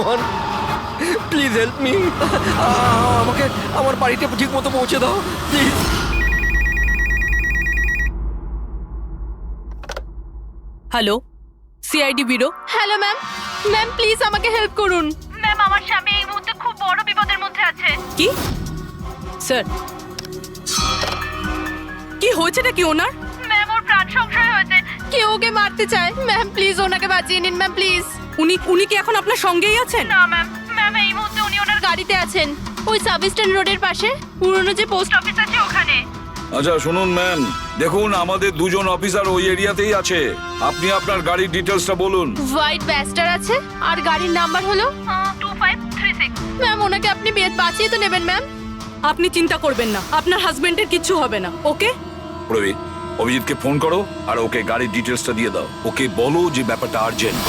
ভগবান, please help me. আমাকে আমার বাড়িতে ঠিক মতো পৌঁছে দাও please. Hello, CID bureau. Hello ma'am, ma'am please আমাকে হেল্প করুন। ম্যাম, আমার স্বামী এই মুহূর্তে খুব বড় বিপদের মধ্যে আছে। কি স্যার, কি হয়েছেটা কি ওনার? ম্যাম, ওর প্রাণ সংশয় হয়েছে। কেউ ওকে মারতে চায়। ম্যাম প্লিজ ওনাকে বাঁচিয়ে নিন ম্যাম প্লিজ। উনি কি এখন আপনার সঙ্গেই আছেন? না ম্যাম, ম্যাম এই মুহূর্তে উনি ওনার গাড়িতে আছেন ওই সাব স্ট্যান্ড রোডের পাশে, পুরনো যে পোস্ট অফিস আছে ওখানে। আচ্ছা শুনুন ম্যাম, দেখুন আমাদের দুজন অফিসার ওই এরিয়াতেই আছে। আপনি আপনার গাড়ির ডিটেলসটা বলুন। হোয়াইট ব্যাস্টার আছে আর গাড়ির নাম্বার হলো 2536। ম্যাম ওনাকে আপনি বাঁচিয়ে তো নেবেন ম্যাম। আপনি চিন্তা করবেন না, আপনার হাজবেন্ডের কিচ্ছু হবে না। ওকে? প্রবীর, অভিজিৎকে ফোন করো আর ওকে গাড়ির ডিটেলসটা দিয়ে দাও। ওকে বলো যে ব্যাপারটা আর্জেন্ট।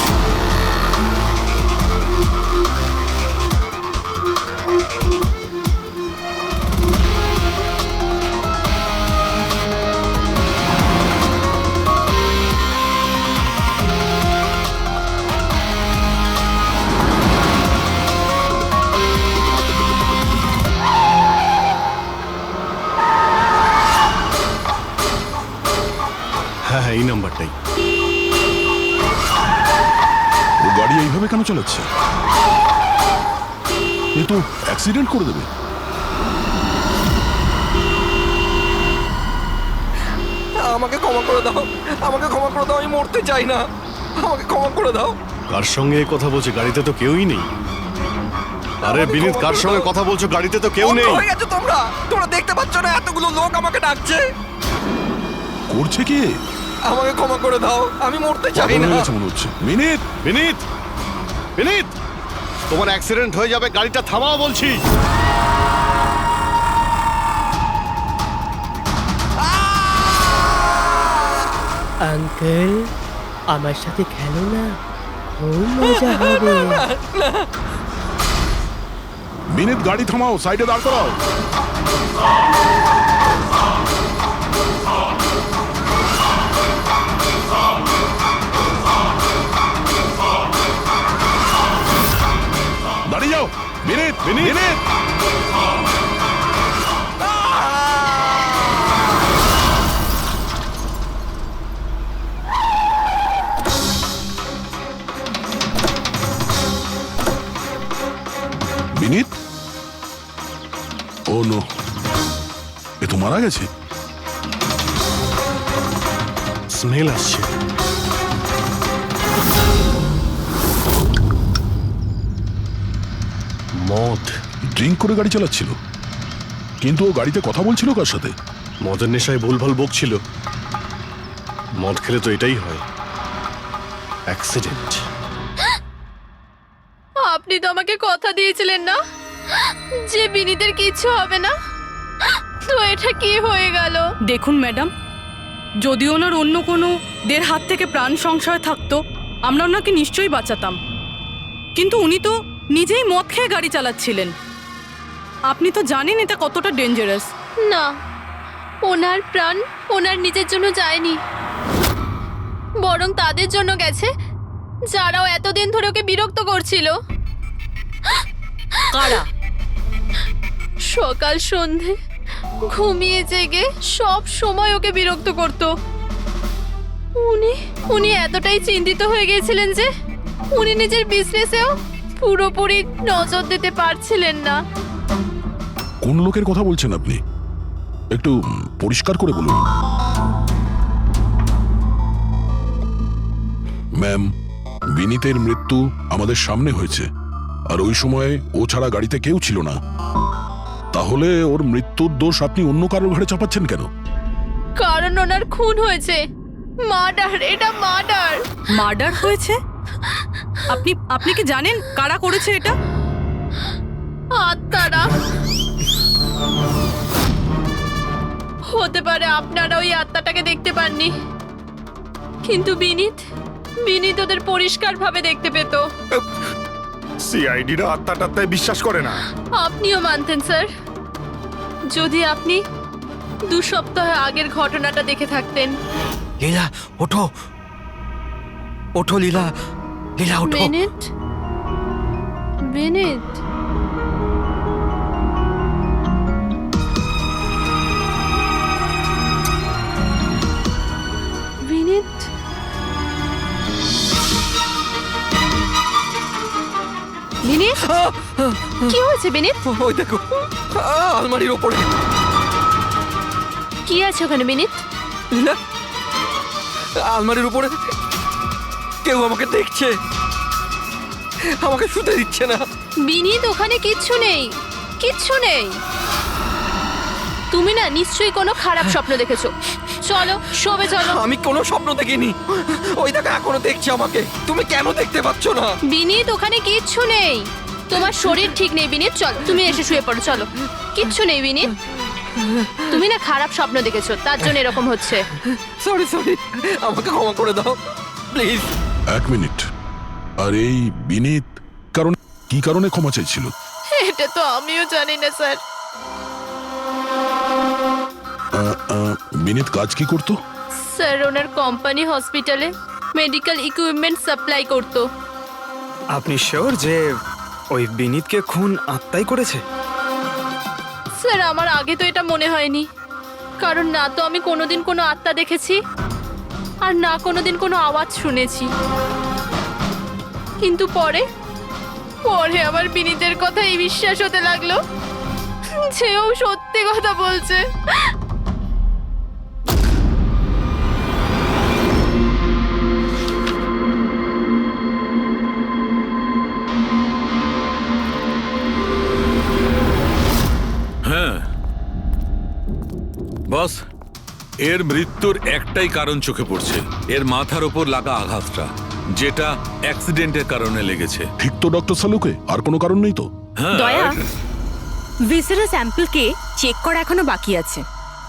হ্যাঁ, এই নাম্বারটাই। ও গাড়ি এইভাবে কেন চালাচ্ছে? এ তো অ্যাক্সিডেন্ট করে দেবে। আমাকে ক্ষমা করে দাও, আমাকে ক্ষমা করে দাও, আমি মরতে চাই না, আমাকে ক্ষমা করে দাও। কার সঙ্গে কথা বলছে? গাড়িতে তো কেউই নেই। আরে বিনীত, কার সঙ্গে কথা বলছো? গাড়িতে তো কেউ নেই। অন্ধ হয়ে গেছো তোমরা, তোমরা দেখতে পাচ্ছ না এতগুলো লোক আমাকে ডাকছে? করছে কি? আমাকে ক্ষমা করে দাও, আমি মরতে চাই পাগল না। হয়ে গেছে মনে হচ্ছে। বিনীত, বিনীত, বিনীত, তোমার অ্যাক্সিডেন্ট হয়ে যাবে, গাড়িটা থামাও বলছি। আঙ্কেল, আমার সাথে খেলো না, খুব মজা হবে। বিনীত, গাড়ি থামাও, সাইডে দাঁড় করাও। দাঁড়িয়ে যাও। বিনীত, বিনীত, বিনীত। বিনীত, ও নো, এ তো মারা গেছে। স্মেল আসছে। মদ। ড্রিঙ্ক করে গাড়ি চালাচ্ছিল, কিন্তু ও গাড়িতে কথা বলছিল কার সাথে? মদের নেশায় ভুলভাল বকছিল। মদ খেলে তো এটাই হয়, অ্যাক্সিডেন্ট। আপনি তো আমাকে কথা দিয়েছিলেন না যে বিনীতের কিছু হবে না, তো এটা কি হয়ে গেল? দেখুন ম্যাডাম, যদি ওনার অন্য কোনো দের হাত থেকে প্রাণ সংশয় থাকতো, আমরা ওনাকে নিশ্চয়ই বাঁচাতাম। কিন্তু উনি তো নিজেই মদ খেয়ে গাড়ি চালাচ্ছিলেন। আপনি তো জানেন এটা কতটা ডেঞ্জারাস। না, ওনার প্রাণ ওনার নিজের জন্য যায়নি, বরং তাদের জন্য গেছে যারাও এতদিন ধরে ওকে বিরক্ত করছিল। কারা? সকাল সন্ধে ঘুমিয়ে জেগে সব সময় ওকে বিরক্ত করত। উনি এতটাই চিন্তিত হয়ে গিয়েছিলেন যে উনি নিজের বিজনেসেও পুরোপুরি নজর দিতে পারছিলেন না। কোন লোকের কথা বলছেন আপনি? একটু পরিষ্কার করে বলুন। ম্যাম, বিনীতের মৃত্যু আমাদের সামনে হয়েছে, আর ওই সময় ও ছাড়া গাড়িতে কেউ ছিল না। তাহলে ওর মৃত্যুর দোষ আপনি অন্য কারোর ঘাড়ে চাপাচ্ছেন কেন? কারণ ওনার খুন হয়েছে। মার্ডার, এটা মার্ডার। মার্ডার হয়েছে? আপনি কি জানেন কারা করেছে এটা? আত্মারা। হতে পারে আপনারা ওই আত্মাটাকে দেখতে পাননি, কিন্তু বিনীত ওদের পরিষ্কারভাবে দেখতে পেত। সিআইডিরা আত্মাটাত্মায় বিশ্বাস করে না। আপনিও মানতেন স্যার, যদি আপনি 2 সপ্তাহ আগের ঘটনাটা দেখে থাকতেন। লীলা ওঠো, ওঠো লীলা, লীলা ওঠো। মিনিট, বিনীত, বিনীত, বিনীত, কি হয়েছে বিনীত? ওই দেখো আলমারির ওপরে। কি আছে ওখানে বিনীত? লীলা, আলমারির উপরে কেউ আমাকে দেখছে, আমাকে শুতে দিচ্ছে না। বিনীত, ওখানে কিচ্ছু নেই, কিচ্ছু নেই। তুমি না নিশ্চয়ই কোনো খারাপ স্বপ্ন দেখেছো। চলো শোবে চলো। আমি কোনো স্বপ্ন দেখিনি। ওই দেখো এখনো দেখছে আমাকে। তুমি কেন দেখতে পাচ্ছ না? বিনীত, ওখানে কিচ্ছু নেই। তোমার শরীর ঠিক নেই বিনীত, চলো তুমি এসে শুয়ে পড়ো, চলো। কিচ্ছু নেই বিনীত, তুমি না খারাপ স্বপ্ন দেখেছো, তার জন্য এরকম হচ্ছে। সরি সরি, আমাকে ক্ষমা করে দাও প্লিজ। 1 মিনিট। আর এই বিনীত কি কারণে ক্ষমা চাইছিল? এটা তো আমিও জানি না স্যার। বিনীত কাজ কি করতো? স্যার ওনার কোম্পানি হসপিটালে মেডিকেল ইকুইপমেন্ট সাপ্লাই করতো। আপনি শিওর যে ওই বিনীতকে খুন আত্মাই করেছে? স্যার আমার আগে তো এটা মনে হয়নি, কারণ না তো আমি কোনোদিন কোনো আত্মা দেখেছি আর না কোনোদিন কোনো আওয়াজ শুনেছি। কিন্তু পরে আমার বিনীতের কথাই বিশ্বাস হতে লাগলো যে ও সত্যি কথা বলছে। হ্যাঁ বস, এর মৃত্যুর একটাই কারণ চোখে পড়ছে, এর মাথার ওপর লাগা আঘাতটা, যেটা অ্যাক্সিডেন্টের কারণে লেগেছে। ঠিক তো ডক্টর সালুকে? আর কোনো কারণ নেই তো? হ্যাঁ, দয়া, ভিসারের স্যাম্পলকে চেক করা এখনো বাকি আছে,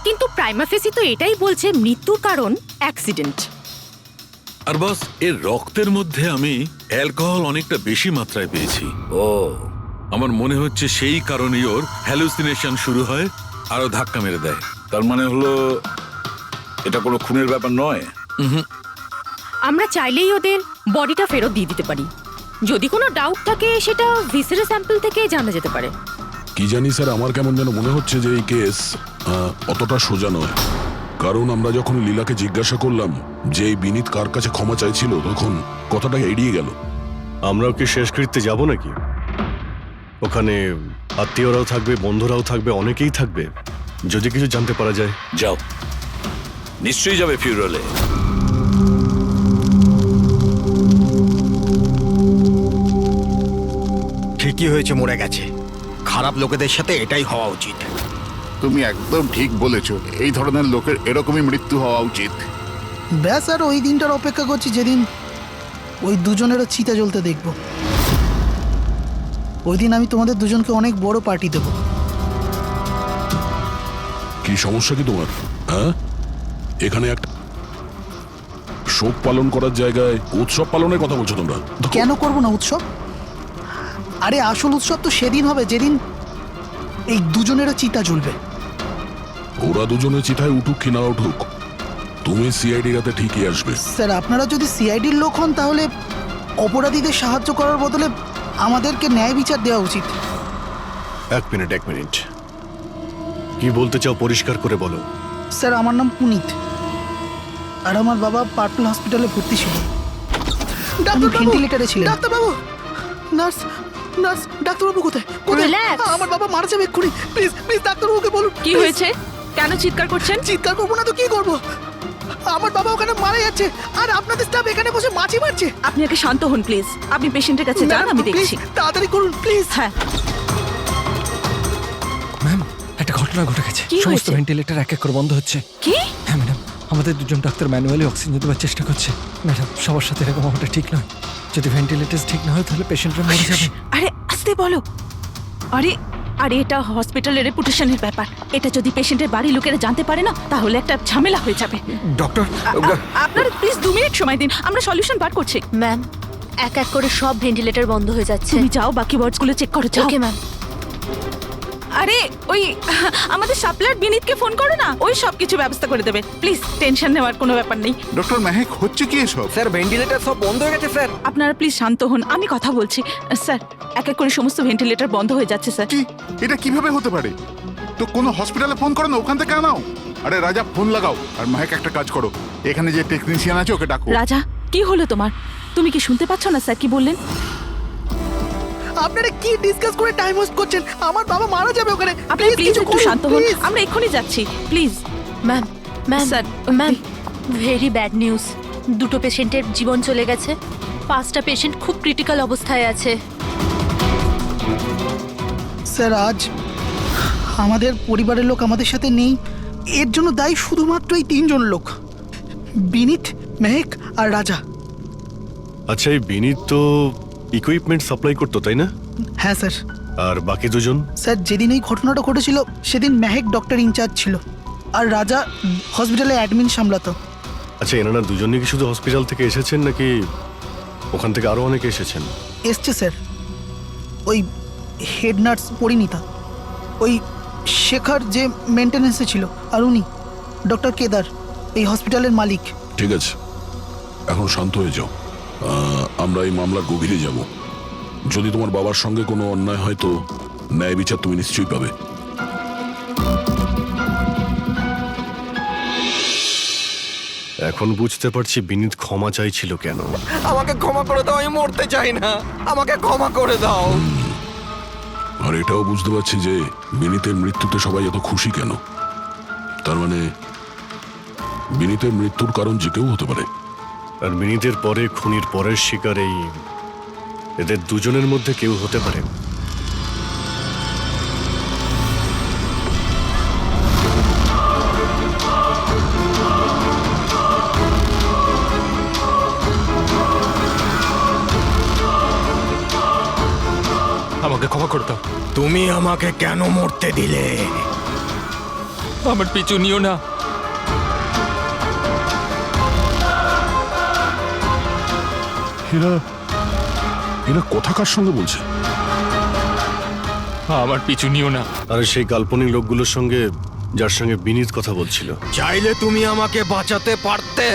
কিন্তু প্রাইমা ফেসি তো এটাই বলছে মৃত্যুর কারণ অ্যাক্সিডেন্ট। আর বস, এর রক্তের মধ্যে আমি অ্যালকোহল অনেকটা বেশি মাত্রায় পেয়েছি। ও, আমার মনে হচ্ছে সেই কারণেই ওর হ্যালুসিনেশন শুরু হয় আর ও ধাক্কা মেরে দেয়। তার মানে হলো এটা কোনো খুনের ব্যাপার নয়? আমরা চাইলেই ওদের বডিটা ফেরত দিয়ে দিতে পারি। যদি কোনো ডাউট থাকে সেটা ভিসারের স্যাম্পল থেকে জানা যেতে পারে। কি জানি স্যার, আমার কেমন যেন মনে হচ্ছে যে এই কেস অতটা সোজা নয়। কারণ আমরা যখন লীলাকে জিজ্ঞাসা করলাম যে এই বিনীত কার কাছে ক্ষমা চাইছিল, তখন কথাটা এড়িয়ে গেল। আমরাও কি শেষকৃত্যে যাব নাকি? ওখানে আত্মীয়রাও থাকবে, বন্ধুরাও থাকবে, অনেকেই থাকবে। যদি কিছু জানতে পারা যায়। যাও, নিশ্চয়ই যাবে ফিউরালে। ঠিকই হয়েছে, মরে গেছে। খারাপ লোকেদের সাথে এটাই হওয়া উচিত। তুমি একদম ঠিক বলেছ, এই ধরনের লোকের এরকমই মৃত্যু হওয়া উচিত। ব্যাস, আর ওই দিনটার অপেক্ষা করছি যেদিন ওই দুজনেরও চিতা জ্বলতে দেখব। ওই দিন আমি তোমাদের দুজনকে অনেক বড় পার্টি দেব। কি সমস্যা কি তোমার? হ্যাঁ, এখানে একটা শোক পালন করার জায়গায় উৎসব পালনের কথা বলছো তোমরা? কেন করব না উৎসব? আরে আসল উৎসব তো সেদিন হবে যেদিন এই দুজনেরও চিতা জ্বলবে। ওরা দুজনে চিতায় উঠুক কি না উঠুক, তুমি সিআইডি রাতে ঠিকই আসবে। স্যার, আপনারা যদি সিআইডির লোক হন তাহলে অপরাধীদের সাহায্য করার বদলে আমাদেরকে ন্যায় বিচার দেওয়া উচিত। 1 মিনিট। কি বলতে চাও পরিষ্কার করে বলো। স্যার, আমার নাম পুনিত, আর আমার বাবা পার্পল হসপিটালে ভর্তি ছিল। ভেন্টিলেটরে ছিলেন। ডাক্তারবাবু, নার্স, ডাক্তারবাবু কোথায়? Relax. আমার বাবা মারা যাবে এক্ষুনি। প্লিজ ডাক্তারবাবুকে বলুন। কি হয়েছে? কেন চিৎকার করছেন? চিৎকার করবো না তো কি করবো? আমার বাবা ওখানে মারা যাচ্ছে, আর আপনাদের স্টাফ এখানে বসে মাছি মারছে। আপনি আগে শান্ত হন প্লিজ। আপনি পেশেন্টের কাছে যান, আমি দেখছি। তাড়াতাড়ি করুন প্লিজ। হ্যাঁ, ম্যাম, একটা ঘটনা ঘটে গেছে। কি সমস্ত হয়েছে? ভেন্টিলেটর এক এক করে বন্ধ হচ্ছে। কি? হ্যাঁ ম্যাডাম, আমাদের দুজন ডাক্তার ম্যানুয়ালি অক্সিজেন দেওয়ার চেষ্টা করছে। ম্যাডাম, সবার সাথে এরকম হওয়াটা ঠিক নয়। যদি ভেন্টিলেটর ঠিক না হয় তাহলে পেশেন্টরা মরে যাবে। আরে আস্তে বলো। আরে এটা হসপিটালের রেপুটেশনের ব্যাপার। এটা যদি পেশেন্টের বাড়ির লোকেরা জানতে পারে না, তাহলে একটা ঝামেলা হয়ে যাবে। ডক্টর, আপনারা প্লিজ 2 মিনিট সময় দিন, আমরা সলিউশন বার করছি। ম্যাম, এক এক করে সব ভেন্টিলেটর বন্ধ হয়ে যাচ্ছে। তুমি যাও, বাকি ওয়ার্ডসগুলো চেক করো, যাও। Okay ma'am. আরে ওই আমাদের সাপ্লায়ার বিনীতকে ফোন করো না, ওই সব কিছু ব্যবস্থা করে দেবে। প্লিজ টেনশন নেওয়ার কোনো ব্যাপার নেই। ডক্টর মেহেক হচ্ছে কি এসব? স্যার ভেন্টিলেটর সব বন্ধ হয়ে গেছে স্যার। আপনারা প্লিজ শান্ত হন, আমি কথা বলছি। স্যার এক এক করে সমস্ত ভেন্টিলেটর বন্ধ হয়ে যাচ্ছে স্যার। কি এটা কিভাবে হতে পারে? তো কোনো হসপিটালে ফোন করো না, ওখান থেকে আনাও। আরে রাজা ফোন লাগাও, আর মেহেক একটা কাজ করো, এখানে যে টেকনিশিয়ান আছে ওকে ডাকো। রাজা কি হলো তোমার? তুমি কি শুনতে পাচ্ছ না স্যার কি বললেন? আপনারা কি ডিসকাস করে টাইম ওয়েস্ট করছেন? আমার বাবা মারা যাবে ওখানে। আপনি প্লিজ একটু শান্ত হন, আমরা এক্ষুনি যাচ্ছি please. Ma'am ma'am sir ma'am very bad news. দুটো পেশেন্টের জীবন চলে গেছে, 5টা পেশেন্ট খুব ক্রিটিক্যাল অবস্থায় আছে। স্যার আজ আমাদের পরিবারের লোক আমাদের সাথে নেই, এর জন্য দায়ী শুধুমাত্র এই 3 জন লোক, বিনীত, মেহেক আর রাজা। আচ্ছা, এই বিনীত তো ইকুইপমেন্ট সাপ্লাই করতো, তাই না? হ্যাঁ স্যার। আর বাকি দুজন? স্যার যেদিন এই ঘটনাটা ঘটেছিল সেদিন মেহেক ডক্টর ইনচার্জ ছিল, আর রাজা হসপিটালে অ্যাডমিন সামলাতো। আচ্ছা, এনারা দুজনই কি শুধু হসপিটাল থেকে এসেছেন নাকি ওখান থেকে আরো অনেকে এসেছেন? এসছে স্যার, ওই হেড নার্স পরিণীতা, ওই শেখর যে মেনটেন্যান্সে ছিল, আর উনি ডক্টর কেদার, এই হসপিটালের মালিক। ঠিক আছে, এখন শান্ত হয়ে যাও। আমরা এই মামলার গভীরে যাব। যদি তোমার বাবার সঙ্গে কোনো অন্যায় হয় তো ন্যায় বিচার তুমি নিশ্চয়ই পাবে। এখন বুঝতে পারছি বিনীত ক্ষমা চাইছিল কেন। আমাকে ক্ষমা করে দাও, আমি মরতে চাই না, আমাকে ক্ষমা করে দাও। আর এটাও বুঝতে পারছি যে বিনীতের মৃত্যুতে সবাই এত খুশি কেন। তার মানে বিনীতের মৃত্যুর কারণ যে কেউ হতে পারে। আর বিনীতের পরে খুনির পরের শিকার এই এদের দুজনের মধ্যে কেউ হতে পারে। আমাকে ক্ষমা করে দাও। তুমি আমাকে কেন মরতে দিলে? আমার পিছু নিও না। এরা কথা কার সঙ্গে বলছে? আমার পিছু নিও না। আর সেই কাল্পনিক লোকগুলোর সঙ্গে যার সঙ্গে বিনীত কথা বলছিল। চাইলে তুমি আমাকে বাঁচাতে পারতে,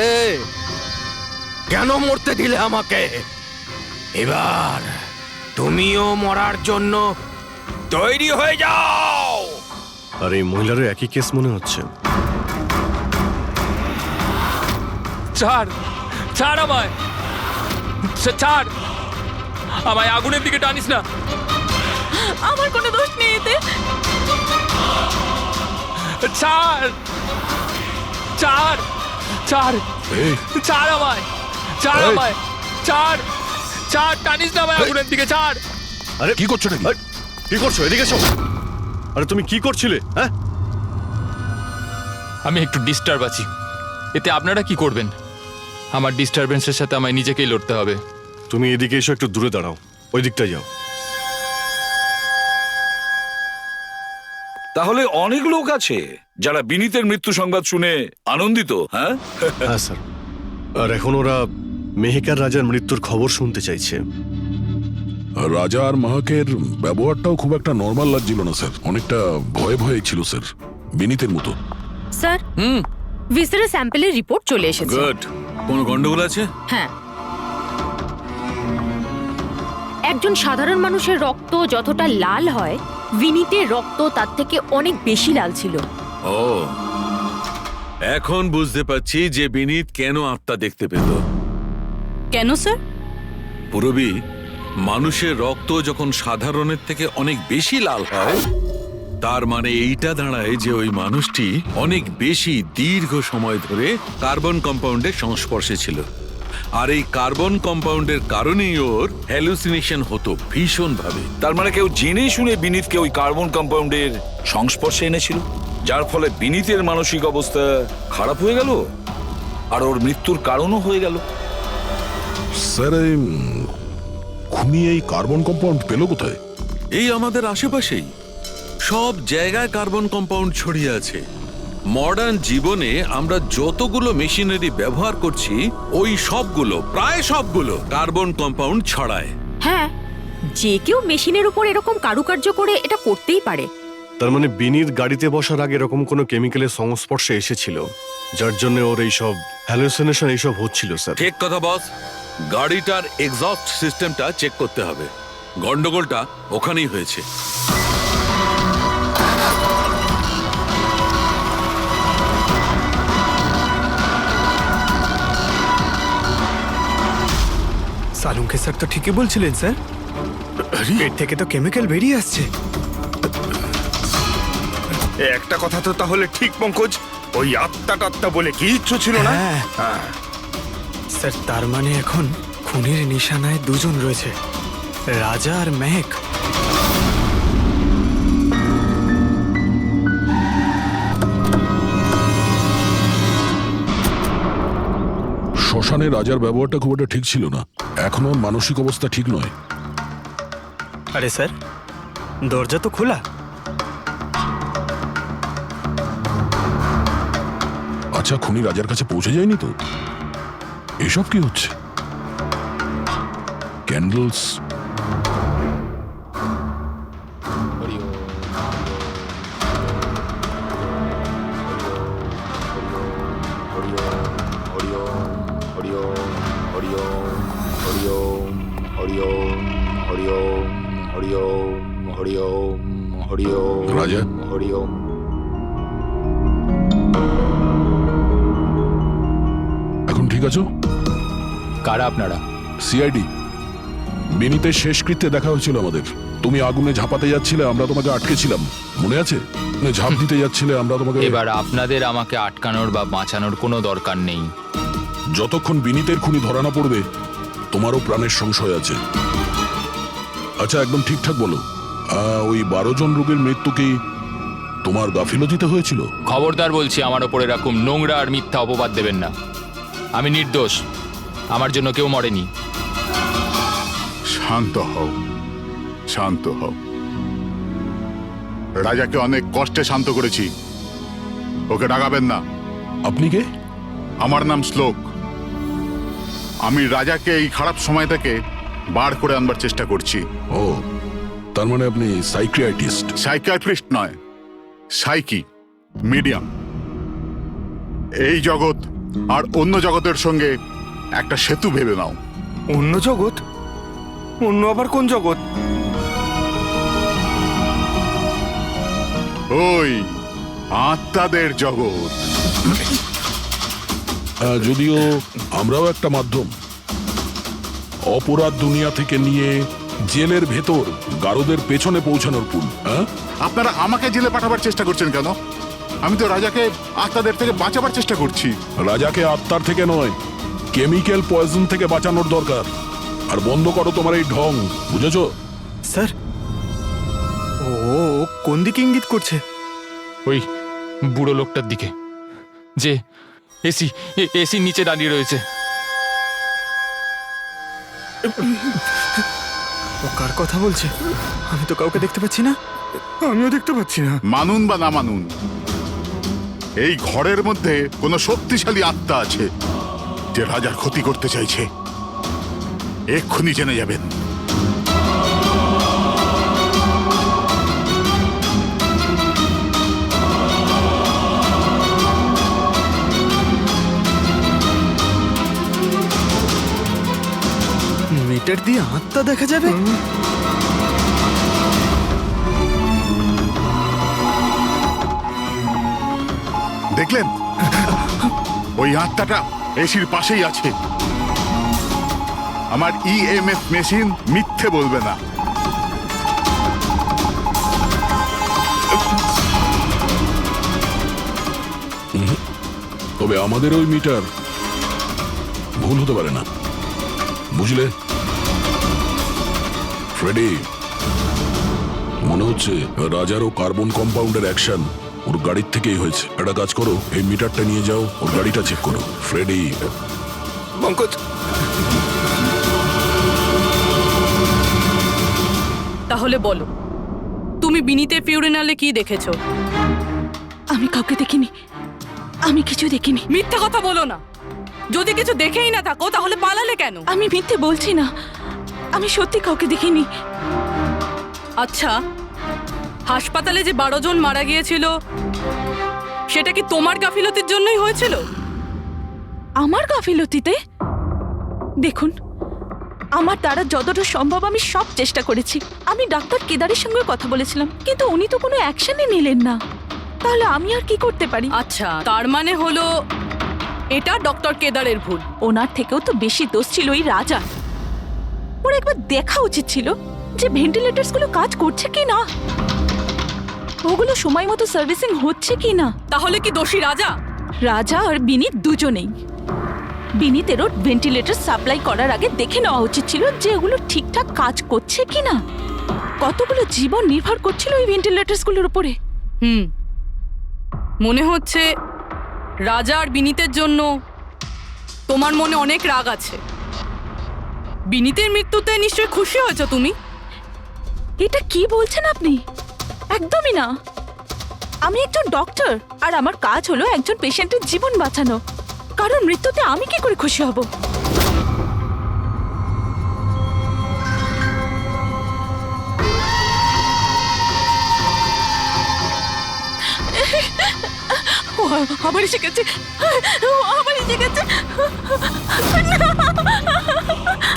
কেন মরতে দিলে আমাকে? এবার তুমিও মরার জন্য তৈরি হয়ে যাও। আর এই মহিলারও একই কেস মনে হচ্ছে। ছাড়, ছাড় আমায়, ছাড় আমায়, আগুনের দিকে টানিস না। আমার কোনো দোষ নেই এতে। ছাড়, ছাড়, ছাড়, এই, ছাড় আমায়, ছাড় এই। আমায়, ছাড়, ছাড়, টানিস না আমায় আগুনের দিকে, ছাড়। আরে কি করছো নাকি? কি করছো? এদিকে এসো। আরে তুমি কি করছিলে? হ্যাঁ, আমি একটু ডিস্টার্ব আছি, এতে আপনারা কি করবেন? আমার ডিস্টারবেন্সের সাথে আমায় নিজেকেই লড়তে হবে। তুমি এদিকে এসো, একটু দূরে দাঁড়াও, ওই দিকটায় যাও। তাহলে অনেক লোক আছে যারা বিনীতের মৃত্যু সংবাদ শুনে আনন্দিত। হ্যাঁ হ্যাঁ স্যার। আর এখন ওরা মেহেকার রাজার মৃত্যুর খবর শুনতে চাইছে। রাজা আর মাহাকের ব্যবহারটাও খুব একটা নর্মাল লাগছিল না স্যার, অনেকটা ভয়ে ভয়ে ছিল স্যার, বিনীতের মতো। স্যার ভিসারের স্যাম্পলের রিপোর্ট চলে এসেছে। গুড। কোনো গন্ডগোল আছে? হ্যাঁ, একজন সাধারণ মানুষের রক্ত যতটা লাল হয়, বিনীতের রক্ত তার থেকে অনেক বেশি লাল ছিল। ও, এখন বুঝতে পারছি যে বিনীত কেন আত্মা দেখতে পেল। কেন স্যার? পুরবী, মানুষের রক্ত যখন সাধারণের থেকে অনেক বেশি লাল হয়, তার মানে এইটা দাঁড়ায় যে ওই মানুষটি অনেক বেশি দীর্ঘ সময় ধরে কার্বন কম্পাউন্ডের সংস্পর্শে ছিল। আর এই কার্বন কম্পাউন্ডের কারণেই ওর হ্যালুসিনেশন হতো ভীষণ ভাবে। তার মানে কেউ জেনে শুনে বিনীতকে ওই কার্বন কম্পাউন্ডের সংস্পর্শে এনেছিল, যার ফলে বিনীতের মানসিক অবস্থা খারাপ হয়ে গেল আর ওর মৃত্যুর কারণও হয়ে গেল। স্যার, এই খুনি এই কার্বন কম্পাউন্ড পেল কোথায়? এই আমাদের আশেপাশেই সব জায়গায় কার্বন কম্পাউন্ড ছড়িয়ে আছে। মডার্ন জীবনে আমরা যতগুলো মেশিনারি ব্যবহার করছি, ওই সবগুলো, প্রায় সবগুলো কার্বন কম্পাউন্ড ছড়ায়। হ্যাঁ, যে কেউ মেশিনের উপর এরকম কারুকার্য করে এটা করতেই পারে, তার মানে বিনির গাড়িতে বসার আগে এরকম কোনো কেমিক্যালের সংস্পর্শে এসেছিল, যার জন্য ওর এইসব হ্যালুসিনেশন এইসব হচ্ছিল স্যার। ঠিক কথা বস, গাড়িটার এক্সস্ট সিস্টেমটা চেক করতে হবে। গন্ডগোলটা ওখানেই হয়েছে। সালুঙ্কে স্যার তো ঠিকই বলছিলেন স্যার, পেট থেকে তো কেমিক্যাল বেরিয়ে আসছে। একটা কথা তো তাহলে ঠিক পঙ্কজ, ওই আত্মা টাত্মা বলে কিচ্ছু ছিল না। হ্যাঁ স্যার, তার মানে এখন খুনের নিশানায় দুজন রয়েছে, রাজা আর মেহেক। শ্মশানে রাজার ব্যবহারটা খুব একটা ঠিক ছিল না, এখনো ওর মানসিক অবস্থা ঠিক নয়। আরে স্যার, দরজা তো খোলা। আচ্ছা, খুনি রাজার কাছে পৌঁছে যায়নি তো? এসব কি হচ্ছে? ক্যান্ডেলস, রাজা এখন ঠিক আছো? কারা আপনারা? সিআইডি। বিনীতের শেষকৃত্যে দেখা হয়েছিল আমাদের। তুমি আগুনে ঝাঁপাতে যাচ্ছিলে, আমরা তোমাকে আটকেছিলাম, মনে আছে? ঝাঁপ দিতে যাচ্ছিলে, আমরা তোমাকে। এবার আপনাদের আমাকে আটকানোর বা বাঁচানোর কোনো দরকার নেই। যতক্ষণ বিনীতের খুনি ধরা না পড়বে তোমারও প্রাণের সংশয় আছে। আচ্ছা, একদম ঠিকঠাক বলো, ওই 12 জন রোগীর মৃত্যু কি তোমার গাফিলতিতে হয়েছিল? খবরদার বলছি, আমার ওপর এরকম নোংরা আর মিথ্যা অপবাদ দেবেন না। আমি নির্দোষ, আমার জন্য কেউ মরেনি। শান্ত হও, শান্ত হও। রাজাকে অনেক কষ্টে শান্ত করেছি, ওকে ডাকাবেন না। আপনি কে? আমার নাম শ্লোক। আমি রাজাকে এই খারাপ সময় থেকে বার করে আনবার চেষ্টা করছি। ও, তার মানে আপনি সাইকিয়াট্রিস্ট? সাইকিয়াট্রিস্ট নয়, সাইকি, মিডিয়াম। এই জগৎ আর অন্য জগতের সঙ্গে একটা সেতু ভেবে নাও। অন্য জগৎ? অন্য আবার কোন জগৎ? ওই আত্মাদের জগৎ। যদিও আমরাও একটা মাধ্যম, অপরাধ দুনিয়া থেকে নিয়ে জেলের ভেতর গারদের পেছনে পৌঁছানোর পুল। আপনারা আমাকে জেলে পাঠাবার চেষ্টা করছেন কেন? আমি তো রাজাকে আত্মাদের থেকে বাঁচাবার চেষ্টা করছি। রাজাকে আত্মার থেকে নয়, কেমিক্যাল পয়জন থেকে বাঁচানোর দরকার। আর বন্ধ করো তোমার এই ঢং, বুঝেছো? স্যার, ও কোন দিকে ইঙ্গিত করছে? ওই বুড়ো লোকটার দিকে, যে এসির নিচে দাঁড়িয়ে রয়েছে। ও কার কথা বলছে? আমি তো কাউকে দেখতে পাচ্ছি না। আমিও দেখতে পাচ্ছি না। মানুন বা না মানুন, এই ঘরের মধ্যে কোনো শক্তিশালী আত্মা আছে যে রাজার ক্ষতি করতে চাইছে। এক্ষুনি জেনে যাবেন। মিটার দিয়ে আত্মা দেখা যাবে? দেখলেন, ওই আত্মাটা এসির পাশেই আছে। আমার ইএমএফ মেশিন মিথ্যে বলবে না। তবে আমাদের ওই মিটার ভুল হতে পারে না, বুঝলে? ফ্রেডি, মনে হচ্ছে রাজার ও কার্বন কম্পাউন্ডের অ্যাকশন ওর গাড়ির থেকেই হয়েছে। একটা কাজ করো, এই মিটারটা নিয়ে যাও, ওর গাড়িটা চেক করো। ফ্রেডি। পঙ্কজ, তাহলে বলো, তুমি বিনীতের ফিউরিনালে কি দেখেছো? আমি কাউকে দেখিনি, আমি কিছু দেখিনি। মিথ্যা কথা বলো না। যদি কিছু দেখেই না থাকো তাহলে পালালে কেন? আমি মিথ্যে বলছি না, আমি সত্যি কাউকে দেখিনি। আচ্ছা, হাসপাতালে যে 12 জন মারা গিয়েছিল সেটা কি তোমার গাফিলতির জন্যই হয়েছিল? আমার গাফিলতিতে? দেখুন, আমার দ্বারা যতটা সম্ভব আমি সব চেষ্টা করেছি। আমি ডাক্তার কেদারের সঙ্গে কথা বলেছিলাম, কিন্তু উনি তো কোনো অ্যাকশনই নিলেন না। তাহলে আমি আর কি করতে পারি? আচ্ছা, তার মানে হলো এটা ডক্টর কেদারের ভুল। ওনার থেকেও তো বেশি দোষ ছিল ওই রাজা। ওর একবার দেখা উচিত ছিল যে ভেন্টিলেটরস গুলো কাজ করছে কি না, ওগুলো সময় মতো সার্ভিসিং হচ্ছে কি না। তাহলে কি দোষী রাজা? রাজা আর বিনীত দুজনেই। বিনীতেরও ভেন্টিলেটর সাপ্লাই করার আগে দেখে নেওয়া উচিত ছিল যে ওগুলো ঠিকঠাক কাজ করছে কি না। কতগুলো জীবন নির্ভর করছিল ওই ভেন্টিলেটরস গুলোর উপরে। মনে হচ্ছে রাজা আর বিনীতের জন্য তোমার মনে অনেক রাগ আছে। বিনীতের মৃত্যুতে নিশ্চয়ই খুশি হয়েছো তুমি? এটা কি বলছেন আপনি? একদমই না। আমি একজন ডক্টর, আর আমার কাজ হলো একজন পেশেন্টের জীবন বাঁচানো। কারণ মৃত্যুতে আমি কি করে খুশি হব? ও আবার এসে গেছে, আবার এসে গেছে।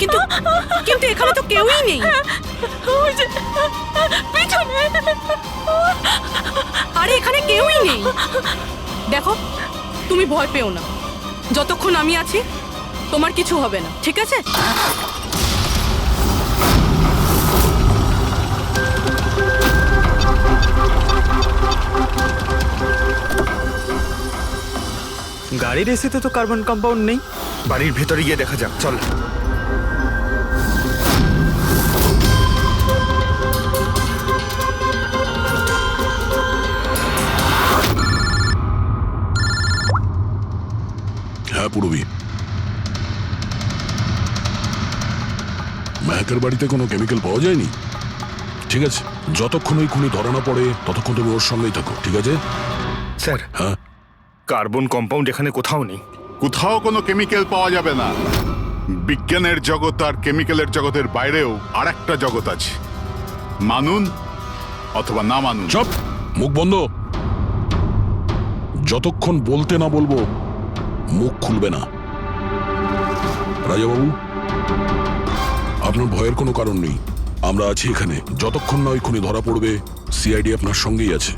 কিন্তু কিন্তু এখানে তো কেউই নেই। পিছনে। আরে এখানে কেউই নেই। দেখো, তুমি ভয় পেও না। যতক্ষণ আমি আছি তোমার কিছু হবে না, ঠিক আছে? গাড়ির এসিতে তো কার্বন কম্পাউন্ড নেই। বাড়ির ভেতরে গিয়ে দেখা যাক, চল। হ্যাঁ পূরবী, মেহেকের বাড়িতে কোনো কেমিক্যাল পাওয়া যায়নি? ঠিক আছে, যতক্ষণ ওই খুনি ধরা না পড়ে ততক্ষণ তুমি ওর সঙ্গেই থাকো, ঠিক আছে? স্যার, হ্যাঁ, কার্বন কম্পাউন্ড এখানে কোথাও নেই। কোথাও কোনো কেমিক্যাল পাওয়া যাবে না। বিজ্ঞানের জগৎ আর কেমিক্যালের জগতের বাইরেও আর একটা জগৎ আছে, মানুন অথবা না মানুন। চুপ, মুখ বন্ধ। যতক্ষণ বলতে না বলবো মুখ খুলবে না। রাজাবাবু, আপনার ভয়ের কোনো কারণ নেই, আমরা আছি এখানে। যতক্ষণ না ওই খুনি ধরা পড়বে সিআইডি আপনার সঙ্গেই আছে।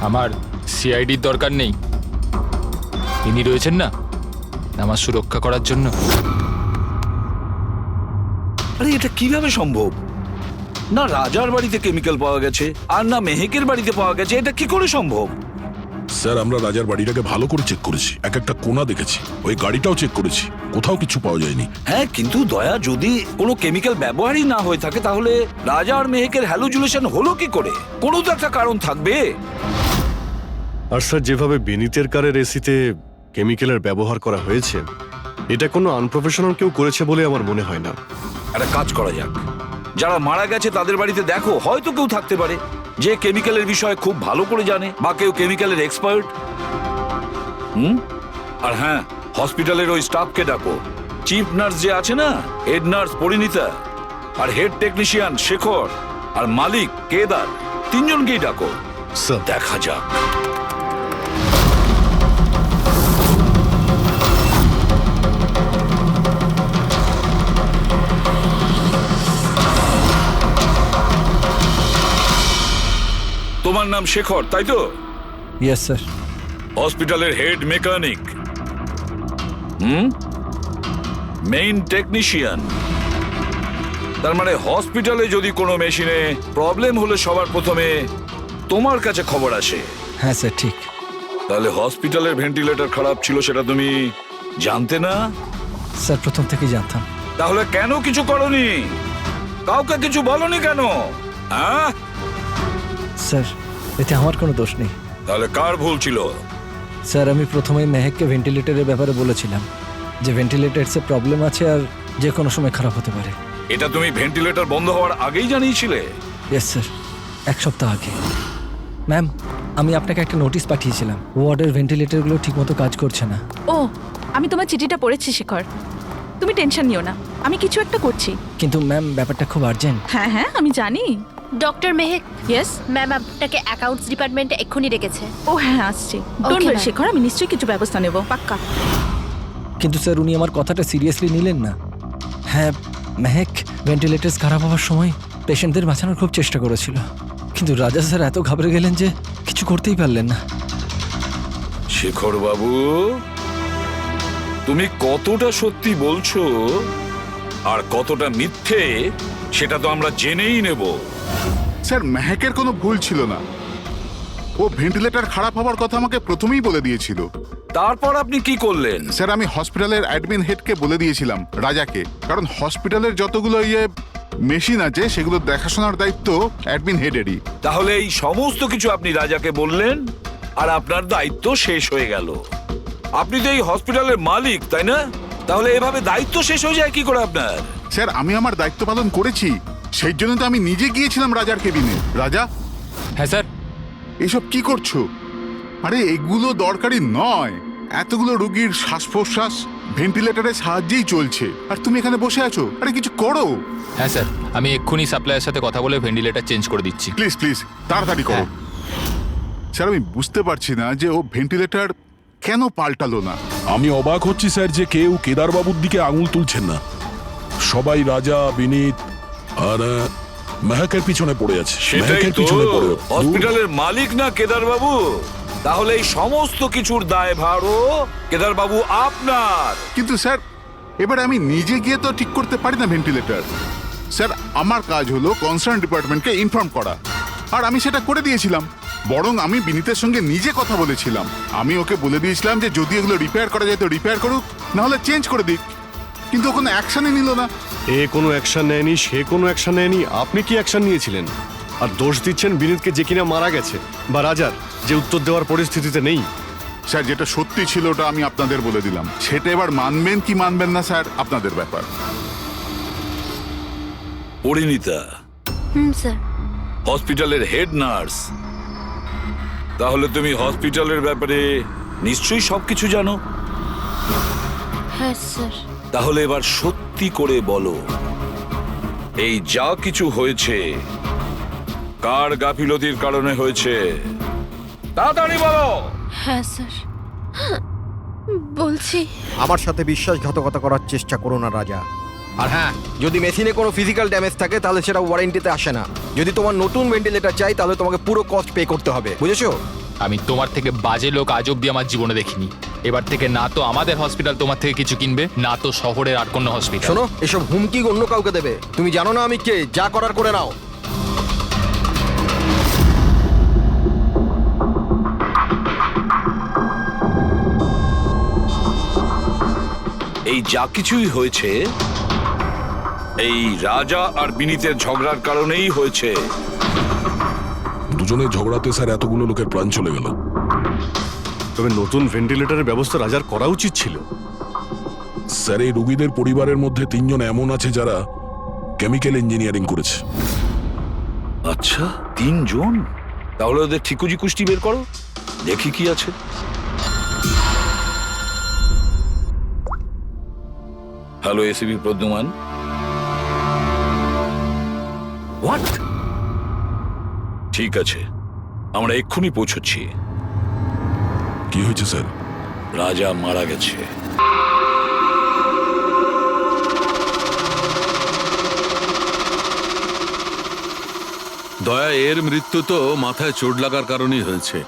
আমার সিআইডির দরকার নেই। ইনি রয়েছেন না আমার সুরক্ষা করার জন্য। আরে এটা কিভাবে সম্ভব? না রাজার বাড়িতে কেমিক্যাল পাওয়া গেছে আর না মেহেকের বাড়িতে পাওয়া গেছে, এটা কি করে সম্ভব? স্যার, আমরা রাজার বাড়িটাকে ভালো করে চেক করেছি, এক একটা কোণা দেখেছি, ওই গাড়িটাও চেক করেছি, কোথাও কিছু পাওয়া যায়নি। হ্যাঁ, কিন্তু দয়া, যদি কোনো কেমিক্যাল ব্যবহারই না হয়ে থাকে তাহলে রাজা আর মেহেকের হ্যালুজিনেশন হলো কি করে? কোনো তো একটা কারণ থাকবে। আর স্যার, যেভাবে বিনীতের কারের এসিতে কেমিক্যালের ব্যবহার করা হয়েছে, এটা কোনো আনপ্রফেশনাল কেউ করেছে বলে আমার মনে হয় না। একটা কাজ করা যাক, যারা মারা গেছে তাদের বাড়িতে দেখো, হয়তো কেউ থাকতে পারে যে কেমিক্যালের বিষয়ে খুব ভালো করে জানে, বা কেউ কেমিক্যালের এক্সপার্ট। আর হ্যাঁ, হসপিটালের ওই স্টাফকে ডাকো। চিফ নার্স যে আছে না, হেড নার্স পরিণীতা, আর হেড টেকনিশিয়ান শেখর, আর মালিক কেদার, তিনজনকেই ডাকো। দেখা যাক। তোমার নাম শেখর, তাই তো? Yes sir. হসপিটালের হেড মেকানিক, মেইন টেকনিশিয়ান। তার মানে হসপিটালে যদি কোনো মেশিনে প্রবলেম হলে সবার প্রথমে তোমার কাছে খবর আসে। হ্যাঁ স্যার, ঠিক। তাহলে হসপিটালের ভেন্টিলেটর খারাপ ছিল সেটা তুমি জানতে না? স্যার, প্রথম থেকেই জানতাম। তাহলে কেন কিছু করনি? কাউকে কিছু বলনি কেন? হ্যাঁ স্যার, এতে আমার কোনো দোষ নেই। তাহলে কার ভুল ছিল? স্যার, আমি প্রথমেই মেহেককে ভেন্টিলেটরের ব্যাপারে বলেছিলাম যে ভেন্টিলেটরসে প্রবলেম আছে আর যে কোনো সময় খারাপ হতে পারে। এটা তুমি ভেন্টিলেটর বন্ধ হওয়ার আগেই জানিয়েছিলে? ইয়েস স্যার, 1 সপ্তাহ আগে। ম্যাম, আমি আপনাকে একটা নোটিশ পাঠিয়েছিলাম, ওয়ার্ডের ভেন্টিলেটরগুলো ঠিকমতো কাজ করছে না। ও, আমি তোমার চিঠিটা পড়েছি শেখর, তুমি টেনশন নিও না, আমি কিছু একটা করছি। কিন্তু ম্যাম, ব্যাপারটা খুব আর্জেন্ট। হ্যাঁ হ্যাঁ, আমি জানি, ডক্টর মেহেক, ইয়েস ম্যাম আপনাকে অ্যাকাউন্টস ডিপার্টমেন্টে এক্ষুনি ডেকেছে। ও হ্যাঁ আসছি। ডোন্ট ওয়ারি শেখর, আমি নিশ্চয়ই কিছু ব্যবস্থা নেব, পাক্কা। কিন্তু স্যার উনি আমার কথাটা সিরিয়াসলি নিলেন না। হ্যাঁ, মেহেক ভেন্টিলেটার্স খারাপ হওয়ার সময় পেশেন্টদের বাঁচানোর খুব চেষ্টা করেছিল, কিন্তু রাজা স্যার এত ঘাবড়ে গেলেন যে কিছু করতেই পারলেন না। শেখর বাবু, তুমি কতটা সত্যি বলছো আর কতটা মিথ্যে সেটা তো আমরা জেনেই নেব। স্যার মেহেকের কোনো ভুল ছিল না, ও ভেন্টিলেটর খারাপ হওয়ার কথা আমাকে প্রথমেই বলে দিয়েছিল। তারপর আপনি কি করলেন? স্যার আমি হসপিটালের অ্যাডমিন হেডকে বলে দিয়েছিলাম, রাজাকে, কারণ হসপিটালের যতগুলো মেশিন আছে সেগুলো দেখাশোনার দায়িত্ব অ্যাডমিন হেডেরই। তাহলে এই সমস্ত কিছু আপনি রাজাকে বললেন আর আপনার দায়িত্ব শেষ হয়ে গেল। আপনি তো এই হসপিটালের মালিক, তাই না? তাহলে এভাবে দায়িত্ব শেষ হয়ে যায় কি করে আপনার? স্যার আমি আমার দায়িত্ব পালন করেছি, সেই জন্য তো আমি নিজে গিয়েছিলাম রাজার কেবিনে। রাজা। হ্যাঁ স্যার। এসব কি করছো? আরে এগুলো দরকারি নয়, এতগুলো রোগীর শ্বাস প্রশ্বাস ভেন্টিলেটরের সাহায্যেই চলছে, আর তুমি এখানে বসে আছো। আরে কিছু করো। হ্যাঁ স্যার, আমি এক্ষুনি সাপ্লাইয়ের সাথে কথা বলে ভেন্টিলেটর চেঞ্জ করে দিচ্ছি। প্লিজ প্লিজ তাড়াতাড়ি করো। স্যার আমি বুঝতে পারছি না যে ও ভেন্টিলেটর কেন পাল্টালো না। আমি অবাক হচ্ছি স্যার যে কেউ কেদারবাবুর দিকে আঙুল তুলছেন না। সবাই রাজা, বিনীত আর মেহেকের পিছনে পড়ে আছে। সেটাই তো, হসপিটালের মালিক না কেদার বাবু? তাহলে এই সমস্ত কিছুর দায়ভারও কেদার বাবু আপনার। কিন্তু স্যার এবার আমি নিজে গিয়ে তো ঠিক করতে পারি না ভেন্টিলেটর। স্যার আমার কাজ হলো কনসার্ন ডিপার্টমেন্টকে ইনফর্ম করা, আর আমি সেটা করে দিয়েছিলাম। বরং আমি বিনীতের সঙ্গে নিজে কথা বলেছিলাম। আমি ওকে বলে দিয়েছিলাম যে যদি এগুলো রিপেয়ার করা যায় তো রিপেয়ার করুক, না হলে চেঞ্জ করে দিক, কিন্তু কোনো অ্যাকশনই নিল না। এ কোনো অ্যাকশন নেয়নি, সে কোনো অ্যাকশন নেয়নি, আপনি কি অ্যাকশন নিয়েছিলেন? আর দোষ দিচ্ছেন বিনীতকে, যে কিনা মারা গেছে, বা রাজার, যে উত্তর দেওয়ার পরিস্থিতিতে নেই। স্যার যেটা সত্যি ছিল ওটা আমি আপনাদের বলে দিলাম, সেটা এবার মানবেন কি মানবেন না স্যার আপনাদের ব্যাপার। পরিণীতা স্যার। হসপিটালের হেড নার্স, তাহলে তুমি হসপিটালের ব্যাপারে নিশ্চয়ই সবকিছু জানো। হ্যাঁ স্যার। তাহলে এবার সত্যি করে বলো, এই যা কিছু হয়েছে কার গাফিলতির কারণে হয়েছে? তাড়াতাড়ি বলো। হ্যাঁ স্যার, বলছি। আমার সাথে বিশ্বাসঘাতকতা করার চেষ্টা করো না রাজা। আর হ্যাঁ, যদি মেশিনে কোনো ফিজিক্যাল ড্যামেজ থাকে তাহলে সেটা ওয়ারেন্টিতে আসে না। যদি তোমার নতুন ভেন্টিলেটর চাই তাহলে তোমাকে পুরো কস্ট পে করতে হবে, বুঝেছো? আমি তোমার থেকে বাজে লোক আজ অব্দি আমার জীবনে দেখিনি। এবার থেকে না তো আমাদের হসপিটাল তোমার থেকে কিছু কিনবে, না তো শহরের আর কোনো হসপিটাল। শোনো, এসব হুমকি অন্য কাউকে দেবে। তুমি জানো না আমি কে, যা করার করে নাও। এই যা কিছুই হয়েছে এই রাজা আর বিনীতের ঝগড়ার কারণেই হয়েছে। দুজনের ঝগড়াতে স্যার এতগুলো লোকের প্রাণ চলে গেল। তবে নতুন ভেন্টিলেটরের ব্যবস্থা রাজার করা উচিত ছিল। স্যার এই রোগীদের পরিবারের মধ্যে 3 জন এমন আছে যারা কেমিক্যাল ইঞ্জিনিয়ারিং করেছে। আচ্ছা, 3 জন? তাহলে ওদের ঠিকুজি কুষ্টি বের করো, দেখি কি আছে। Hello ACP Pradyuman. হোয়াট? ঠিক আছে, আমরা এক্ষুনি পৌঁছচ্ছি। কি হয়েছে স্যার? রাজা মারা গেছে। দয়া, এর মৃত্যু তো মাথায় চোট লাগার কারণেই হয়েছে।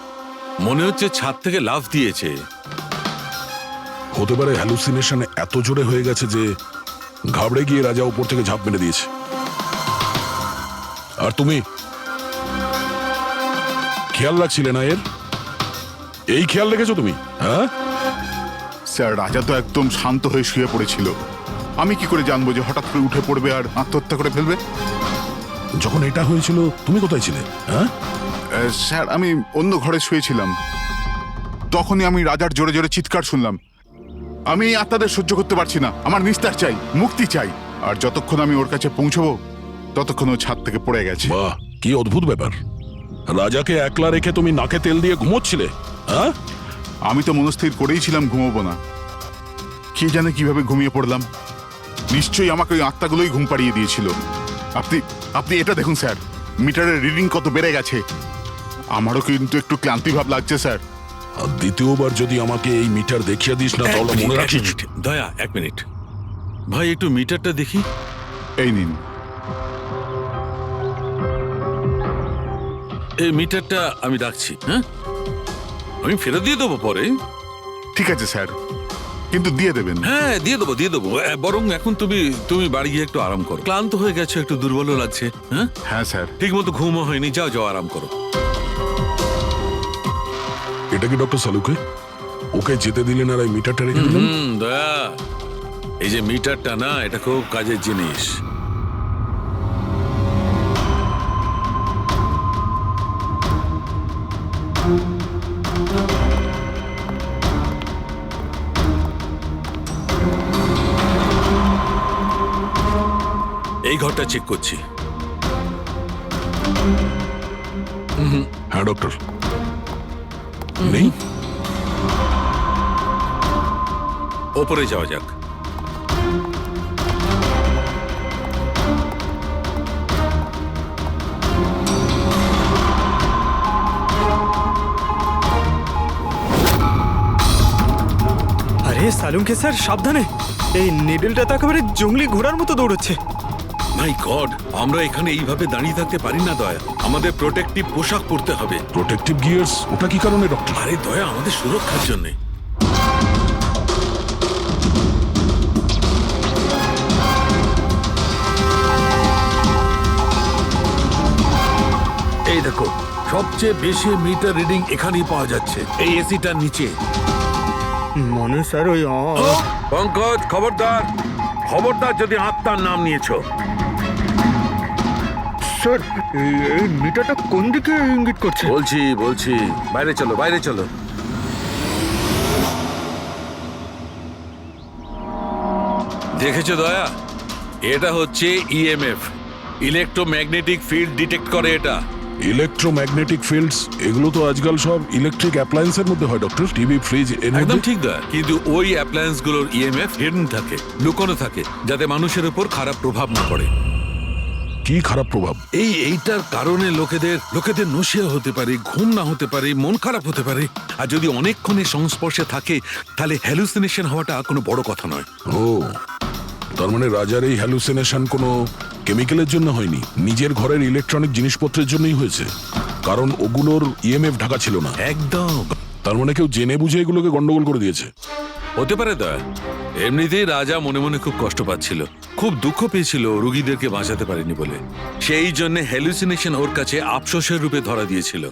মনে হচ্ছে ছাদ থেকে লাফ দিয়েছে। হতে পারে হ্যালুসিনেশন এত জোরে হয়ে গেছে যে ঘাবড়ে গিয়ে রাজা উপর থেকে ঝাঁপ মেরে দিয়েছে। আর তুমি খেয়াল রাখছিলে না এর? এই খেয়াল রেখেছো তুমি? হ্যাঁ স্যার রাজা তো একদম শান্ত হয়ে শুয়ে পড়েছিল। আমি কি করে জানবো যে হঠাৎ করে উঠে পড়বে আর আত্মহত্যা করে ফেলবে? যখন এটা হয়েছিল তুমি কোথায় ছিলে? হ্যাঁ স্যার আমি অন্য ঘরে শুয়েছিলাম, তখনই আমি রাজার জোরে জোরে চিৎকার শুনলাম। আমি আত্মাদের সহ্য করতে পারছি না, আমার নিস্তার চাই, মুক্তি চাই। আর যতক্ষণ আমি ওর কাছে পৌঁছবো ততক্ষণ ও ছাদ থেকে পড়ে গেছে। বাহ, কি অদ্ভুত ব্যাপার। রাজাকে একলা রেখে তুমি নাকে তেল দিয়ে ঘুমোচ্ছিলে? হ্যাঁ আমি তো মনস্থির করেই ছিলাম ঘুমোবো না, কে জানে কিভাবে ঘুমিয়ে পড়লাম। নিশ্চয়ই আমাকে ওই আত্মাগুলোই ঘুম পাড়িয়ে দিয়েছিল। আপনি আপনি এটা দেখুন স্যার, মিটারের রিডিং কত বেড়ে গেছে। আমারও কিন্তু একটু ক্লান্তি ভাব লাগছে স্যার। আর দ্বিতীয়বার যদি আমাকে এই মিটার দেখিয়ে দিস না তাহলে মনে রাখিস। দয়া, 1 মিনিট ভাই, একটু মিটারটা দেখি। এই নিন। এই মিটারটা আমি রাখছি। হ্যাঁ, আমি ফেরত দিয়ে দেবো পরে। ঠিক আছে স্যার, কিন্তু দিয়ে দেবেন। হ্যাঁ, দিয়ে দেবো। বরং এখন তুমি বাড়ি গিয়ে একটু আরাম করো। ক্লান্ত হয়ে গেছো, একটু দুর্বলও লাগছে। হ্যাঁ হ্যাঁ স্যার। ঠিক মতো ঘুমও হয়নি। যাও আরাম করো। এটা কি ডক্টর সালুকে? ওকে যেতে দিলেন আর এই মিটারটা রেখে দিলেন? দয়া, এই যে মিটারটা না, এটা খুব কাজের জিনিস। এই ঘরটা চেক করছি। হ্যাঁ ডক্টর, নেই। ওপরে যাওয়া যাক। আরে সালুঙ্কে স্যার, সাবধানে। এই নিডলটা তো একেবারে জঙ্গলি ঘোড়ার মতো দৌড়চ্ছে। মাই গড, আমরা এখানে এইভাবে দাঁড়িয়ে থাকতে পারি না দয়া। আমাদের প্রোটেক্টিভ পোশাক পরতে হবে। Protective gears? ওটা কি কারণে ডক্টর? আরে দয়া, আমাদের সুরক্ষার জন্য। এই দেখো, সবচেয়ে বেশি মিটার রিডিং এখানেই পাওয়া যাচ্ছে, এই এসিটার নিচে। মনে স্যার ওই পঙ্কজ, খবরদার যদি আত্মার নাম নিয়েছো। স্যার, এই মিটারটা কোন দিকে ইঙ্গিত করছে? বলছি, বাইরে চলো। দেখেছো দয়া, এটা হচ্ছে ইএমএফ, ইলেকট্রোম্যাগনেটিক ফিল্ড ডিটেক্ট করে এটা। ইলেকট্রোম্যাগনেটিক ফিল্ডস, এগুলো তো আজকাল সব ইলেকট্রিক অ্যাপ্লায়েন্সের মধ্যে হয় ডক্টর। টিভি, ফ্রিজ, একদম ঠিক দয়া, কিন্তু ওই অ্যাপ্লায়েন্স গুলোর ইএমএফ হিডেন থাকে, লুকোনো থাকে, যাতে মানুষের উপর খারাপ প্রভাব না পড়ে। কি খারাপ প্রভাব? এইটার কারণে লোকেদের নশিয়া হতে পারে, ঘুম না হতে পারে, মন খারাপ হতে পারে। আর যদি অনেকক্ষণে সংস্পর্শে থাকে তাহলে হ্যালুসিনেশন হওয়াটা কোনো বড় কথা নয়। ও, তার মানে রাজার এই হ্যালুসিনেশন কোনো কেমিক্যালের জন্য হয়নি, নিজের ঘরের ইলেকট্রনিক জিনিসপত্রের জন্যই হয়েছে, কারণ ওগুলোর ইএমএফ ঢাকা ছিল না। একদম। তার মানে কেউ জেনে বুঝে এগুলোকে গন্ডগোল করে দিয়েছে। হতে পারে দয়া। এমনিতেই রাজা মনে মনে খুব কষ্ট পাচ্ছিল, খুব দুঃখ পেয়েছিল রোগীদেরকে বাঁচাতে পারেনি বলে। সেই জন্য হ্যালুসিনেশন ওর কাছে আফসোসের রূপে ধরা দিয়েছিল।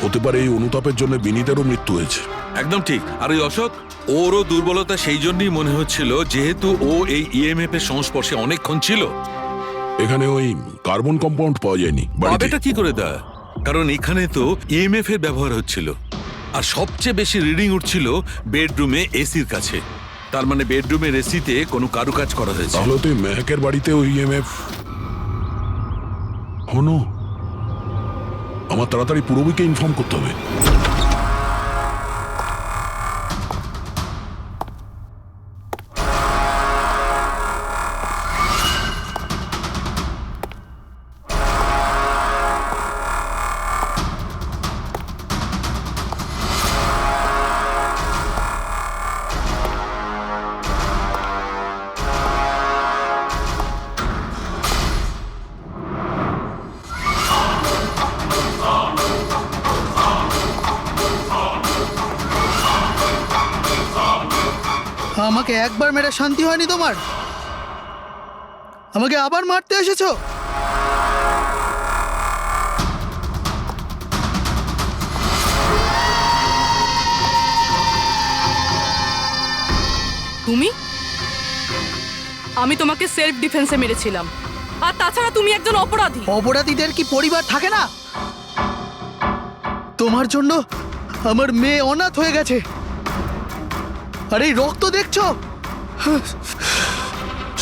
হতে পারে এই অনুতাপের জন্য বিনীতেরও মৃত্যু হয়েছে। একদম ঠিক। আর ওই অশোক, ওরও দুর্বলতা সেই জন্যই মনে হচ্ছিল, যেহেতু ও এই ইএমএফ এর সংস্পর্শে অনেকক্ষণ ছিল। এখানে ওই কার্বন কম্পাউন্ড পাওয়া যায়নি। এটা কি করে দয়া? কারণ এখানে তো ইএমএফ এর ব্যবহার হচ্ছিল, আর সবচেয়ে বেশি রিডিং উঠছিল বেডরুমে এসির কাছে। তার মানে বেডরুমের এসিতে কোনো কারুকাজ করা হয়েছে। তাহলে তুই মেহকের বাড়িতে ওই ইএমএফ হনো। আমার তাড়াতাড়ি পূরবীকে ইনফর্ম করতে হবে। আমাকে একবার মেরে শান্তি হয়নি তোমার? আমাকে আবার মারতে এসেছো? তুমি? আমি তোমাকে সেলফ ডিফেন্সে মেরেছিলাম, আর তাছাড়া তুমি একজন অপরাধী। অপরাধীদের কি পরিবার থাকে না? তোমার জন্য আমার মেয়ে অনাথ হয়ে গেছে, আর এই রক্ত দেখছো,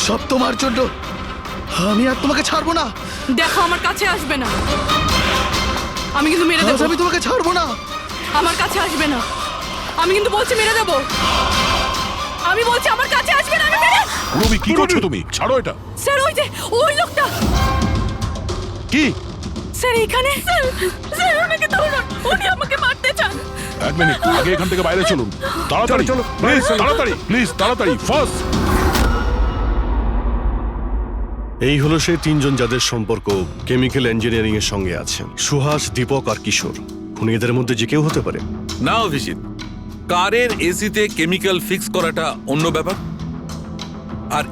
সব তোমার জন্য। আমি আর তোমাকে ছাড়বো না। দেখো, আমার কাছে আসবে না, আমি কিন্তু মেরে দেবো। আমি তোমাকে ছাড়বো না। আমার কাছে আসবে না, আমি কিন্তু বলছি মেরে দেবো। আমি বলছি আমার কাছে আসবে না, আমি মেরে। পূরবী, কি করছো তুমি? ছাড়ো এটা। স্যার, ওই যে ওই লোকটা। কি? স্যার এখানে স্যার ওনাকে ধরুন, উনি আমাকে মারতে চান। এক মিনিট, আগে এখান থেকে বাইরে চলুন, তাড়াতাড়ি চলো, প্লিজ তাড়াতাড়ি, প্লিজ তাড়াতাড়ি, ফার্স্ট। এই হলো সেই তিনজন যাদের সম্পর্ক কেমিক্যাল ইঞ্জিনিয়ারিং এর সঙ্গে আছে, সুহাস, দীপক আর কিশোর। খুনি এদের মধ্যে যে কেউ হতে পারে। না অভিজিৎ, কারের এসিতে কেমিক্যাল ফিক্স করাটা অন্য ব্যাপার, আর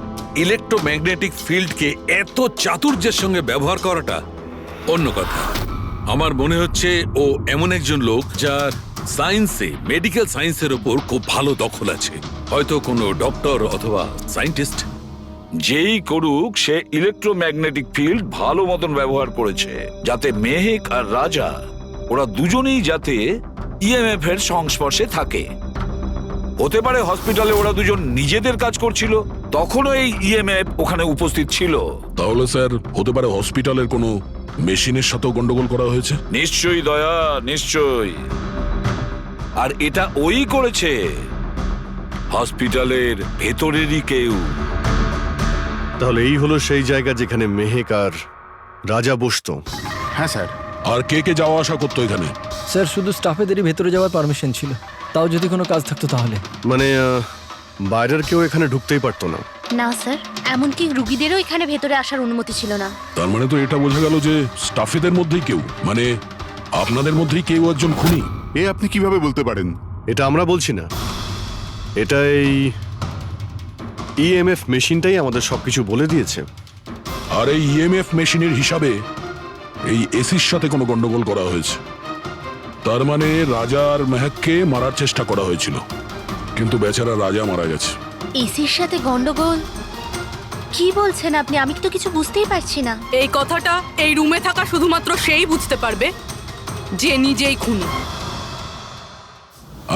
ইলেকট্রোম্যাগনেটিক ফিল্ডকে এত চাতুর্যের সঙ্গে ব্যবহার করাটা অন্য কথা। আমার মনে হচ্ছে ও এমন একজন লোক যার সায়েন্সে, মেডিকেল সায়েন্সের ওপর খুব ভালো দখল আছে, হয়তো কোনো ডক্টর অথবা সায়েন্টিস্ট। যেই করুক, সে ইলেকট্রোম্যাগনেটিক ফিল্ড ভালো মতন ব্যবহার করেছে, যাতে মেহেক আর রাজা ওরা দুজনেই যাতে ইএমএফ এর সংস্পর্শে থাকে। হতে পারে হসপিটালে ওরা দুজন নিজেদের কাজ করছিল, তখনও এই ইএমএফ ওখানে উপস্থিত ছিল। তাহলে স্যার হতে পারে হসপিটালের কোনো মেশিনের সাথেও গন্ডগোল করা হয়েছে। নিশ্চয়ই দয়া, নিশ্চয়ই। আর এটা ওই করেছে, হসপিটালের ভেতরেরই কেউ। তাহলে এই হলো সেই জায়গা যেখানে মেহেক আর রাজা বসতো। হ্যাঁ স্যার। আর কে কে যাওয়া আসা করতো এখানে? স্যার শুধু স্টাফেদেরই ভেতরে যাওয়ার পারমিশন ছিল, তাও যদি কোনো কাজ থাকতো তাহলে। মানে বাইরের কেউ এখানে ঢুকতেই পারতো না? না স্যার, এমনকি রুগীদেরও এখানে ভেতরে আসার অনুমতি ছিল না। তার মানে তো এটা বোঝা গেল যে স্টাফেদের মধ্যেই কেউ, মানে আপনাদের মধ্যেই কেউ একজন খুনি। এ আপনি কিভাবে বলতে পারেন? এটা আমরা বলছি না, এটা এই ইএমএফ মেশিনটাই আমাদের সবকিছু বলে দিয়েছে। আর এই ইএমএফ মেশিনের হিসাবে এই এসির সাথে কোনো গন্ডগোল করা হয়েছে। তার মানে রাজা আর মেহেককে মারার চেষ্টা করা হয়েছিল, কিন্তু বেচারা রাজা মারা গেছে। এসির সাথে গন্ডগোল? কি বলছেন আপনি? আমি তো কিছু বুঝতেই পারছি না। এই কথাটা এই রুমে থাকা শুধুমাত্র সেই বুঝতে পারবে যে নিজেই খুনি।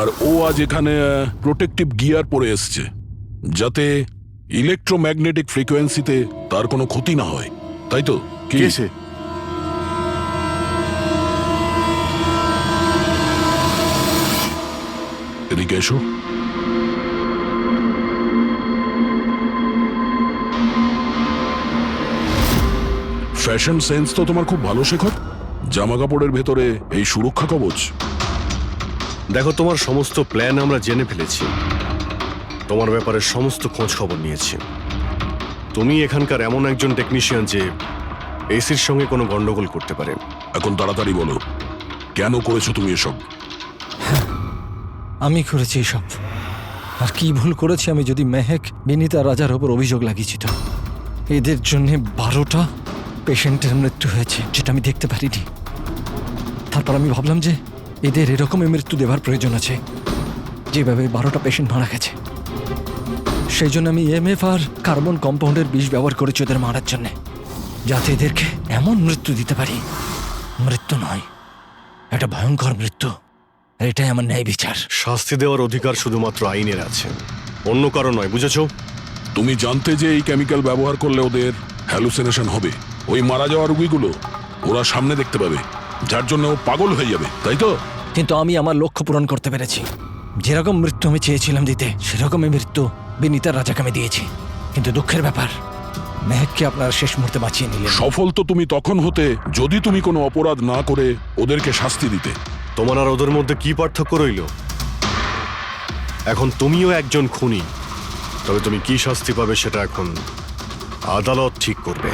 আর ও আজ এখানে প্রোটেক্টিভ গিয়ার পরে এসছে, যাতে ইলেকট্রোম্যাগনেটিক ফ্রিকোয়েন্সিতে তার কোনো ক্ষতি না হয়, তাই তো? কি সে? এদিকে এসো। ফ্যাশন সেন্স তো তোমার খুব ভালো, শেখর। জামা কাপড়ের ভেতরে এই সুরক্ষা কবচ। দেখো, তোমার সমস্ত প্ল্যান আমরা জেনে ফেলেছি, তোমার ব্যাপারে সমস্ত খোঁজ খবর নিয়েছি। তুমি এখানকার এমন একজন টেকনিশিয়ান যে এসির সঙ্গে কোনো গন্ডগোল করতে পারে। এখন তাড়াতাড়ি বলো, কেন করেছো তুমি এসব? আমি করেছি এসব। আর কি ভুল করেছি আমি যদি মেহেক, বিনীতা, রাজার ওপর অভিযোগ লাগিয়েছি। তো এদের জন্য 12টা পেশেন্টের মৃত্যু হয়েছে, যেটা আমি দেখতে পারিনি। তারপর আমি ভাবলাম যে এদের এরকমই মৃত্যু দেওয়ার প্রয়োজন আছে, যেভাবে 12টা পেশেন্ট মারা গেছে। সেই জন্য আমি ইএমএফ আর কার্বন কম্পাউন্ডের বিষ ব্যবহার করেছি ওদের মারার জন্যে, যাতে এদেরকে এমন মৃত্যু দিতে পারি, মৃত্যু নয়, একটা ভয়ঙ্কর মৃত্যু। আর এটাই আমার ন্যায় বিচার। শাস্তি দেওয়ার অধিকার শুধুমাত্র আইনের আছে, অন্য কারো নয়, বুঝেছো? তুমি জানতে যে এই কেমিক্যাল ব্যবহার করলে ওদের হ্যালুসিনেশন হবে, ওই মারা যাওয়া রোগীগুলো ওরা সামনে দেখতে পাবে, যার জন্য ও পাগল হয়ে যাবে, তাই তো? কিন্তু আমি আমার লক্ষ্য পূরণ করতে পেরেছি। যেরকম মৃত্যু আমি চেয়েছিলাম দিতে, সেরকমই মৃত্যু বিনীতা, রাজাকে আমি দিয়েছি। কিন্তু দুঃখের ব্যাপার, মেহেককে আপনারা শেষ মুহূর্তে বাঁচিয়ে নিলেন। সফল তো তুমি তখন হতে যদি তুমি কোনো অপরাধ না করে ওদেরকে শাস্তি দিতে। তোমার আর ওদের মধ্যে কি পার্থক্য রইল? এখন তুমিও একজন খুনি, তবে তুমি কি শাস্তি পাবে সেটা এখন আদালত ঠিক করবে।